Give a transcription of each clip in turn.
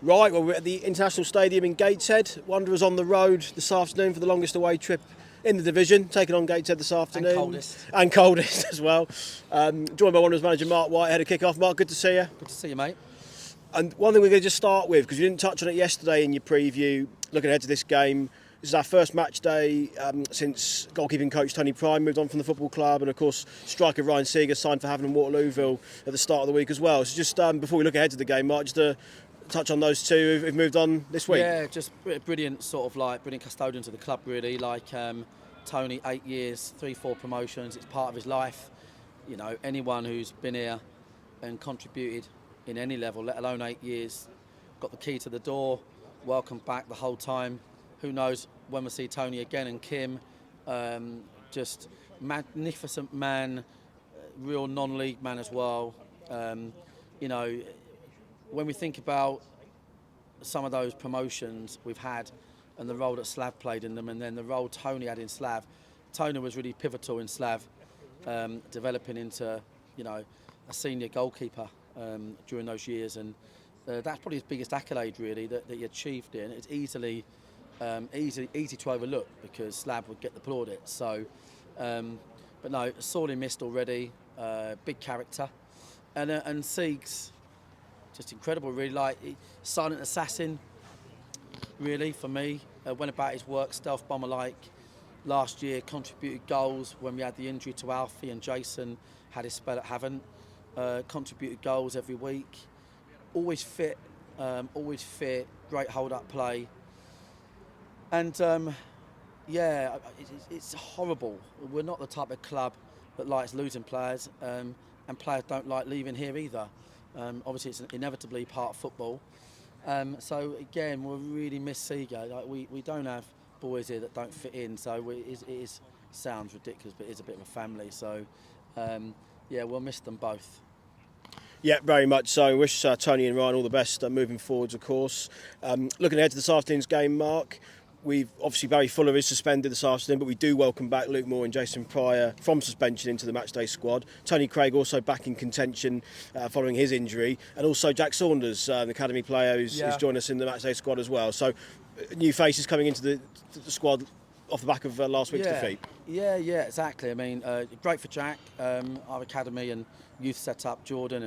Right, well, we're at the International Stadium in Gateshead. Wanderers on the road this afternoon for the longest away trip in the division, taking on Gateshead this afternoon. And coldest. And coldest as well. Joined by Wanderers manager Marc White ahead of kick-off. Marc, good to see you. Good to see you, mate. And one thing we're going to just start with, because you didn't touch on it yesterday in your preview, looking ahead to this game. This is our first match day since goalkeeping coach Tony Prime moved on from the football club, and of course striker Ryan Seeger signed for Havant and Waterlooville at the start of the week as well. So just before we look ahead to the game, Marc, just to touch on those two who've moved on this week. Yeah, just brilliant brilliant custodians of the club really. Like Tony, 8 years, 3-4 promotions. It's part of his life. You know, anyone who's been here and contributed in any level, let alone 8 years, got the key to the door. Welcome back the whole time. Who knows when we'll see Tony again, and Kim. Just magnificent man, real non-league man as well. You know, when we think about some of those promotions we've had and the role that Slav played in them, and then the role Tony had in Slav, Tony was really pivotal in Slav, developing into, you know, a senior goalkeeper during those years, and that's probably his biggest accolade really that he achieved it. And it's easy to overlook because Slav would get the plaudits. So, but no, sorely missed already. Big character, and Siegs, just incredible really. Like silent assassin, really for me. Went about his work, stealth bomber like. Last year contributed goals when we had the injury to Alfie, and Jason had his spell at Havant. Contributed goals every week. Always fit, great hold-up play. And yeah, it's horrible. We're not the type of club that likes losing players, and players don't like leaving here either. Obviously, it's inevitably part of football. So again, we'll really miss Seeger. Like we don't have boys here that don't fit in. So it sounds ridiculous, but it is a bit of a family. So yeah, we'll miss them both. Yeah, very much so. Wish Tony and Ryan all the best moving forwards, of course. Looking ahead to this afternoon's game, Marc, we've obviously Barry Fuller is suspended this afternoon, but we do welcome back Luke Moore and Jason Pryor from suspension into the matchday squad. Tony Craig also back in contention following his injury, and also Jack Saunders, the academy player, who's joined us in the matchday squad as well. So new faces coming into the squad off the back of last week's defeat. Yeah, exactly. I mean, great for Jack, our academy and youth setup, Jordan,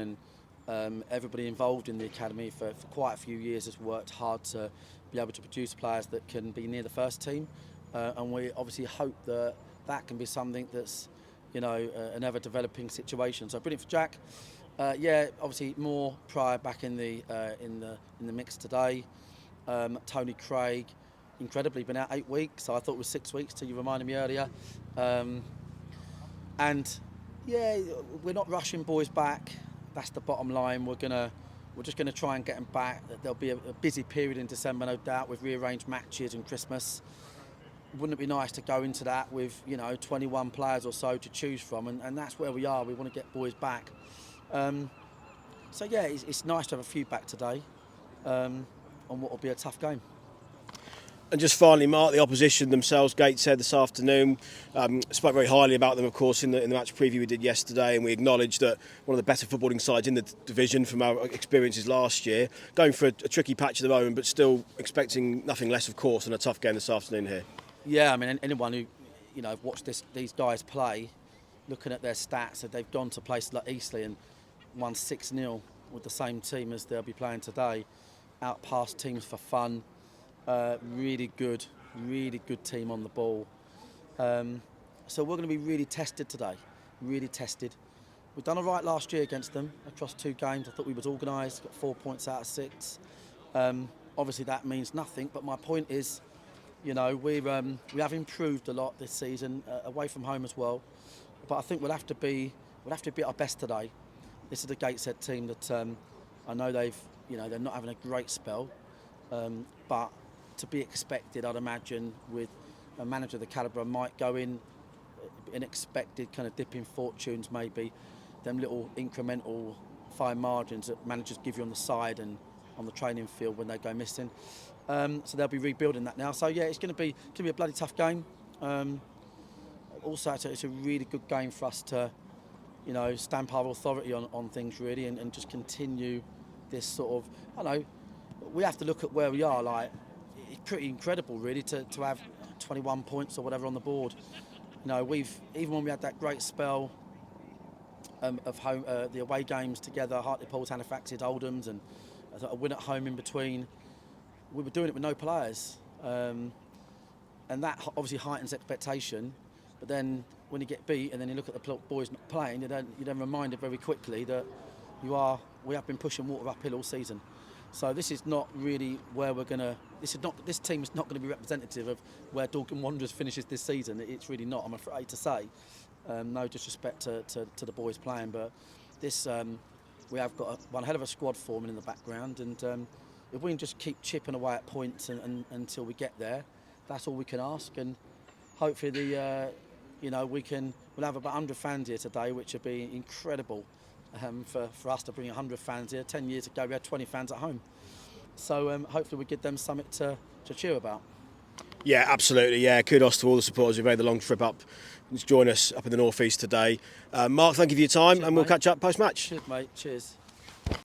and everybody involved in the academy for quite a few years has worked hard to be able to produce players that can be near the first team, and we obviously hope that can be something that's, you know, an ever developing situation. So brilliant for Jack. Yeah, obviously more Pryor back in the mix today. Tony Craig, incredibly been out 8 weeks, so I thought it was 6 weeks till you reminded me earlier. And yeah, we're not rushing boys back. That's the bottom line. We're just gonna try and get them back. There'll be a busy period in December, no doubt, with rearranged matches and Christmas. Wouldn't it be nice to go into that with, you know, 21 players or so to choose from, and that's where we are. We want to get boys back. So yeah, it's nice to have a few back today on what will be a tough game. And just finally, Marc, the opposition themselves, Gateshead this afternoon, spoke very highly about them, of course, in the match preview we did yesterday, and we acknowledged that one of the better footballing sides in the division from our experiences last year, going for a tricky patch at the moment, but still expecting nothing less, of course, than a tough game this afternoon here. Yeah, I mean, anyone who, you know, watched these guys play, looking at their stats, that they've gone to places like Eastleigh and won 6-0 with the same team as they'll be playing today, out past teams for fun. Really good team on the ball. So we're going to be really tested today, really tested. We've done all right last year against them across 2 games. I thought we was organised, got 4 points out of 6. Obviously that means nothing, but my point is, you know, we have improved a lot this season, away from home as well. But I think we'll have to be at our best today. This is the Gateshead team that I know they're not having a great spell, but to be expected, I'd imagine, with a manager of the calibre might go in unexpected kind of dipping fortunes, maybe them little incremental fine margins that managers give you on the side and on the training field when they go missing. So they'll be rebuilding that now. So yeah, it's going to be a bloody tough game. Also, it's a really good game for us to, you know, stamp our authority on things really, and just continue this sort of, I don't know, we have to look at where we are. Like, it's pretty incredible, really, to have 21 points or whatever on the board. You know, even when we had that great spell of home, the away games together, Hartlepool, Halifax, Oldham's, and a win at home in between, we were doing it with no players, and that obviously heightens expectation. But then when you get beat, and then you look at the boys not playing, you're then reminded very quickly that we have been pushing water uphill all season. So this is not really where we're gonna. This team is not going to be representative of where Dorking Wanderers finishes this season. It's really not. I'm afraid to say. No disrespect to the boys playing, but this we have got one hell of a squad forming in the background, and if we can just keep chipping away at points and until we get there, that's all we can ask. And hopefully we'll have about 100 fans here today, which would be incredible. For us to bring 100 fans here. 10 years ago we had 20 fans at home, so hopefully we give them something to cheer about. Yeah, absolutely. Yeah, kudos to all the supporters who've made the long trip up to join us up in the North East today. Mark, thank you for your time. Cheers, and we'll mate. catch up post-match. Cheers, mate. Cheers.